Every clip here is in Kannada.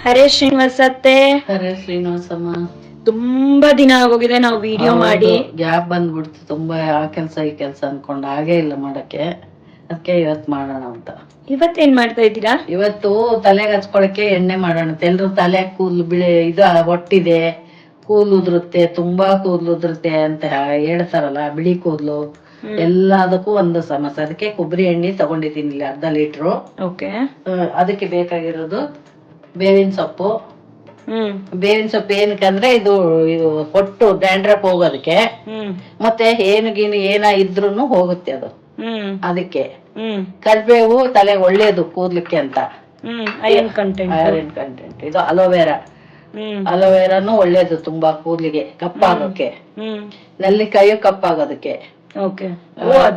ಹರೇ ಶ್ರೀನಿವಾಸತ್ತೆ. ಹರೇ ಶ್ರೀನಿವಾಸಮ್ಮ. ತುಂಬಾ ದಿನ ಆಗೋಗಿದೆ ನಾವು ವಿಡಿಯೋ ಮಾಡಿ. ಗ್ಯಾಪ್ ಬಂದ್ಬಿಡ್ತು, ತುಂಬಾ ಆ ಕೆಲಸ ಈ ಕೆಲಸ ಅನ್ಕೊಂಡು ಹಾಗೇ ಇಲ್ಲ ಮಾಡಕ್ಕೆ. ಅದಕ್ಕೆ ಇವತ್ತು ಮಾಡೋಣ ಅಂತ. ಇವತ್ತೇನ್ ಮಾಡ್ತಾ ಇದ್ದೀರಾ? ಇವತ್ತು ತಲೆಗೆ ಹಚ್ಕೊಳಕ್ಕೆ ಎಣ್ಣೆ ಮಾಡೋಣ. ಎಲ್ರು ತಲೆ ಕೂದಲು ಇದು ಒಟ್ಟಿದೆ, ಕೂದಲು ಉದುರುತ್ತೆ, ತುಂಬಾ ಕೂದಲು ಉದುರುತ್ತೆ ಅಂತ ಹೇಳ್ತಾರಲ್ಲ, ಬಿಳಿ ಕೂದಲು ಎಲ್ಲದಕ್ಕೂ ಒಂದು ಸಮಸ್ಯೆ. ಅದಕ್ಕೆ ಕೊಬ್ಬರಿ ಎಣ್ಣೆ ತಗೊಂಡಿದ್ದೀನಿ ಇಲ್ಲಿ 1/2 ಲೀಟ್ರು. ಓಕೆ. ಅದಕ್ಕೆ ಬೇಕಾಗಿರೋದು ಬೇವಿನ ಸೊಪ್ಪು. ಬೇವಿನ ಸೊಪ್ಪು ಏನಕ್ಕಂದ್ರೆ ಇದು ಹೊಟ್ಟು ಡ್ಯಾಂಡ್ರಪ್ ಹೋಗೋದಕ್ಕೆ, ಮತ್ತೆ ಗೀನು ಇದ್ರೂನು ಹೋಗುತ್ತೆ ಅದು. ಅದಕ್ಕೆ ಕರಿಬೇವು ತಲೆಗೆ ಒಳ್ಳೇದು ಕೂದ್ಲಿಕ್ಕೆ ಅಂತ. Iron content. ಇದು ಅಲೋವೆರಾ. ಅಲೋವೆರಾನು ಒಳ್ಳೇದು ತುಂಬಾ ಕೂದ್ಲಿಗೆ ಕಪ್ಪಾಗೋಕೆ. ನೆಲ್ಲಿಕಾಯಿ ಕಪ್ಪಾಗೋದಕ್ಕೆ.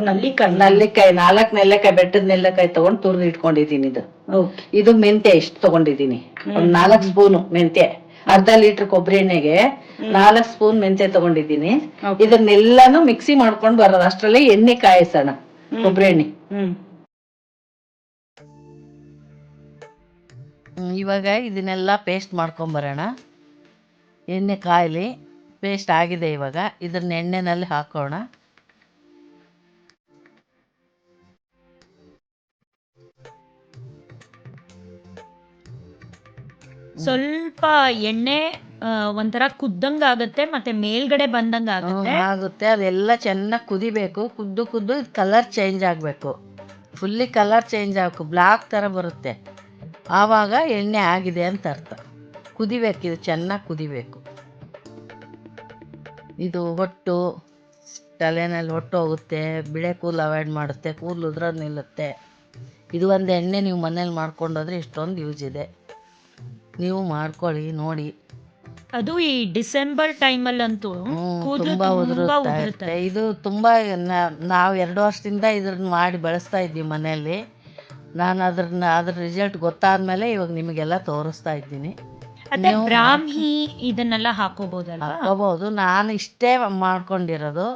ನಲ್ಲಿಕಾಯಿ 4 ನೆಲ್ಲಿಕಾಯಿ, ಬೆಟ್ಟದ ನೆಲ್ಲಿಕಾಯಿ ತಗೊಂಡು ತುರ್ದು ಇಟ್ಕೊಂಡಿದೀನಿ. ಇದು ಮೆಂತ್ಯ ಇಷ್ಟು ತಗೊಂಡಿದೀನಿ, ಒಂದ್ 4 ಸ್ಪೂನ್ ಮೆಂತ್ಯ. 1/2 ಲೀಟರ್ ಕೊಬ್ಬರಿ ಎಣ್ಣೆಗೆ 4 ಸ್ಪೂನ್ ಮೆಂತ್ಯ ತಗೊಂಡಿದೀನಿ. ಇದನ್ನೆಲ್ಲಾನು ಮಿಕ್ಸಿ ಮಾಡ್ಕೊಂಡು ಬರೋದು ಅಷ್ಟ್ರಲ್ಲಿ ಎಣ್ಣೆ ಕಾಯಿಸೋಣ. ಕೊಬ್ಬರಿ ಎಣ್ಣೆ ಇವಾಗ ಇದನ್ನೆಲ್ಲ ಪೇಸ್ಟ್ ಮಾಡ್ಕೊಂಡ್ ಬರೋಣ. ಎಣ್ಣೆ ಕಾಯ್ಲಿ, ಪೇಸ್ಟ್ ಆಗಿದೆ. ಇವಾಗ ಇದನ್ನ ಎಣ್ಣೆನಲ್ಲಿ ಹಾಕೋಣ. ಸ್ವಲ್ಪ ಎಣ್ಣೆ ಒಂಥರ ಕುದ್ದಂಗ ಆಗುತ್ತೆ, ಮತ್ತೆ ಮೇಲ್ಗಡೆ ಬಂದಂಗ ಆಗುತ್ತೆ. ಅದೆಲ್ಲ ಚೆನ್ನಾಗಿ ಕುದಿಬೇಕು. ಕುದ್ದು ಇದು ಕಲರ್ ಚೇಂಜ್ ಆಗಬೇಕು. ಫುಲ್ಲಿ ಕಲರ್ ಚೇಂಜ್ ಆಗಬೇಕು, ಬ್ಲಾಕ್ ಥರ ಬರುತ್ತೆ. ಆವಾಗ ಎಣ್ಣೆ ಆಗಿದೆ ಅಂತ ಅರ್ಥ. ಕುದಿಬೇಕು, ಇದು ಚೆನ್ನಾಗಿ ಕುದಿಬೇಕು. ಇದು ಹೊಟ್ಟು ತಲೆನಲ್ಲಿ ಹೊಟ್ಟು ಹೋಗುತ್ತೆ, ಬಿಳೆ ಕೂದಲು ಅವಾಯ್ಡ್ ಮಾಡುತ್ತೆ, ಕೂದಲು ಉದ್ರೋದು ನಿಲ್ಲುತ್ತೆ. ಇದು ಒಂದು ಎಣ್ಣೆ ನೀವು ಮನೇಲಿ ಮಾಡ್ಕೊಂಡೋದ್ರೆ ಇಷ್ಟೊಂದು ಯೂಸ್ ಇದೆ. ನೀವು ಮಾಡ್ಕೊಳ್ಳಿ, ನೋಡಿ. ಅದು ಈ ಡಿಸೆಂಬರ್ ಟೈಮಲ್ಲಂತೂ ತುಂಬಾ ಉದುರುತ್ತೆ. ಇದು ತುಂಬಾ ನಾವು 2 ವರ್ಷದಿಂದ ಇದ್ರನ್ನ ಮಾಡಿ ಬಳಸ್ತಾ ಇದ್ದೀವಿ ಮನೆಯಲ್ಲಿ. ನಾನು ಅದ್ರ ರಿಸಲ್ಟ್ ಗೊತ್ತಾದ್ಮೇಲೆ ಇವಾಗ ನಿಮಗೆಲ್ಲ ತೋರಿಸ್ತಾ ಇದ್ದೀನಿ. ಬ್ರಾಹ್ಮಿ ಇದನ್ನೆಲ್ಲ ಹಾಕೋಬಹುದು. ನಾನು ಇಷ್ಟೇ ಮಾಡ್ಕೊಂಡಿರೋದು.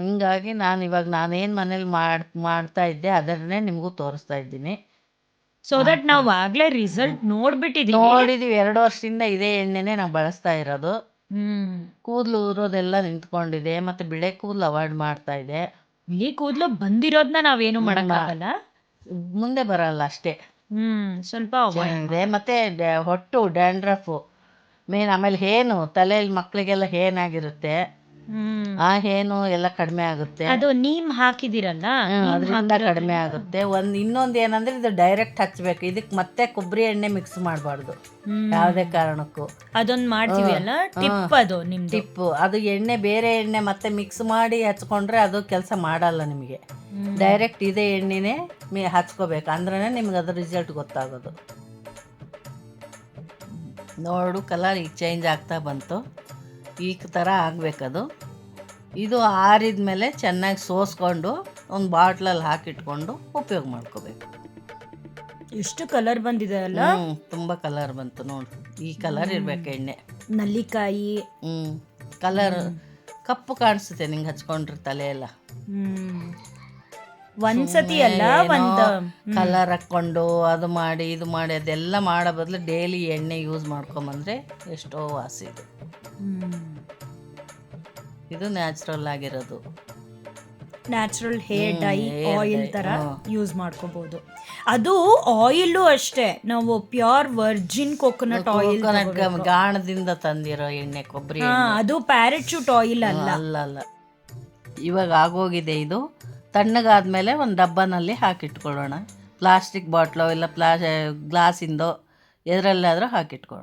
ಹಿಂಗಾಗಿ ನಾನೇನ್ ಮನೇಲಿ ಮಾಡ್ತಾ ಇದ್ದೆ ಅದನ್ನೇ ನಿಮಗೂ ತೋರಿಸ್ತಾ ಇದ್ದೀನಿ. ಸೊ ದಟ್ ನಾವು ಆಗ್ಲೇ ರಿಸಲ್ಟ್ ನೋಡಿದೀವಿ. 2 ವರ್ಷದಿಂದ ಇದೇ ಎಣ್ಣೆನೆ ನಾವು ಬಳಸ್ತಾ ಇರೋದು. ಕೂದಲು ಊರೋದೆಲ್ಲ ನಿಂತ್ಕೊಂಡಿದೆ, ಮತ್ತೆ ಬಿಳೆ ಕೂದಲು ಅವಾಯ್ಡ್ ಮಾಡ್ತಾ ಇದೆ. ಬಿಳಿ ಕೂದಲು ಬಂದಿರೋದನ್ನ ನಾವೇನು ಮಾಡಕ್ಕಾಗಲ್ಲ, ಮುಂದೆ ಬರಲ್ಲ ಅಷ್ಟೇ. ಸ್ವಲ್ಪ ಇದೆ. ಮತ್ತೆ ಹೊಟ್ಟು ಡ್ಯಾಂಡ್ರಫ್ ಮೇನ್. ಆಮೇಲೆ ತಲೆಯಲ್ಲಿ ಮಕ್ಳಿಗೆಲ್ಲ ಏನಾಗಿರುತ್ತೆ, ಆ ಎಲ್ಲ ಕಡಿಮೆ ಆಗುತ್ತೆ. ಅದು ನೀಮ್ ಹಾಕಿದಿರಲ್ಲ, ಅದರಿಂದ ಕಡಿಮೆ ಆಗುತ್ತೆ. ಇನ್ನೊಂದು ಏನಂದ್ರೆ ಇದು ಡೈರೆಕ್ಟ್ ಹಚ್ಬೇಕು. ಇದಕ್ಕೆ ಮತ್ತೆ ಕೊಬ್ಬರಿ ಎಣ್ಣೆ ಮಿಕ್ಸ್ ಮಾಡಬಾರ್ದು ಯಾವುದೇ ಕಾರಣಕ್ಕೂ. ಅದೊಂದು ಮಾಡ್ತೀವಿ ಅಲ್ಲ ಟಿಪ್, ಅದು ನಿಮ್ ಟಿಪ್ಪು. ಅದು ಎಣ್ಣೆ ಬೇರೆ ಎಣ್ಣೆ ಮತ್ತೆ ಮಿಕ್ಸ್ ಮಾಡಿ ಹಚ್ಕೊಂಡ್ರೆ ಅದು ಕೆಲಸ ಮಾಡಲ್ಲ ನಿಮಗೆ. ಡೈರೆಕ್ಟ್ ಇದೇ ಎಣ್ಣೆನೇ ಹಚ್ಕೋಬೇಕು, ಅಂದ್ರೆ ನಿಮ್ಗೆ ಅದ್ರ ರಿಸಲ್ಟ್ ಗೊತ್ತಾಗೋದು. ನೋಡು, ಕಲರ್ ಈಗ ಚೇಂಜ್ ಆಗ್ತಾ ಬಂತು. ಈ ಥರ ಆಗಬೇಕದು. ಇದು ಆರಿದ ಮೇಲೆ ಚೆನ್ನಾಗಿ ಸೋಸ್ಕೊಂಡು ಒಂದು ಬಾಟ್ಲಲ್ಲಿ ಹಾಕಿಟ್ಕೊಂಡು ಉಪಯೋಗ ಮಾಡ್ಕೋಬೇಕು. ಎಷ್ಟು ಕಲರ್ ಬಂದಿದೆ ಅಲ್ಲ. ತುಂಬ ಕಲರ್ ಬಂತು ನೋಡು. ಈ ಕಲರ್ ಇರಬೇಕು ಎಣ್ಣೆ. ನಲ್ಲಿಕಾಯಿ ಕಲರ್ ಕಪ್ಪು ಕಾಣಿಸುತ್ತೆ ನಿಂಗೆ ಹಚ್ಕೊಂಡ್ರೆ ತಲೆ ಎಲ್ಲ. ಒಂದ್ಸತಿ ಅಲ್ಲ, ಒಂದು ಕಲರ್ ಹಾಕ್ಕೊಂಡು ಅದು ಮಾಡಿ ಇದು ಮಾಡಿ ಅದೆಲ್ಲ ಮಾಡೋ ಬದಲು ಡೈಲಿ ಎಣ್ಣೆ ಯೂಸ್ ಮಾಡ್ಕೊಂಬಂದ್ರೆ ಎಷ್ಟೋ ವಾಸಿ. ಇದು ನ್ಯಾಚುರಲ್ ಆಗಿರೋದು. ನ್ಯಾಚುರಲ್ ಹೇರ್ ಡೈ ಆಯಿಲ್ ತರ ಯೂಸ್ ಮಾಡ್ಕೋಬಹುದು. ಅದು ಆಯಿಲ್ ಅಷ್ಟೇ, ನಾವು ಪ್ಯೂರ್ ವರ್ಜಿನ್ ಕೋಕೋನಟ್ ಆಯಿಲ್, ಗಾಣದಿಂದ ತಂದಿರೋ ಎಣ್ಣೆ, ಕೊಬ್ಬರಿ. ಅದು ಪ್ಯಾರಾಚೂಟ್ ಆಯಿಲ್ ಅಲ್ಲ. ಅಲ್ಲ. ಇವಾಗ ಆಗೋಗಿದೆ. ಇದು ತಣ್ಣಗಾದ್ಮೇಲೆ ಒಂದು ಡಬ್ಬನಲ್ಲಿ ಹಾಕಿಟ್ಕೊಳ್ಳೋಣ. ಪ್ಲಾಸ್ಟಿಕ್ ಬಾಟ್ಲೋ ಇಲ್ಲ ಗ್ಲಾಸಿಂದೋ ಎದರಲ್ಲಾದರೂ ಹಾಕಿಟ್ಕೊಳ್ಳೋಣ.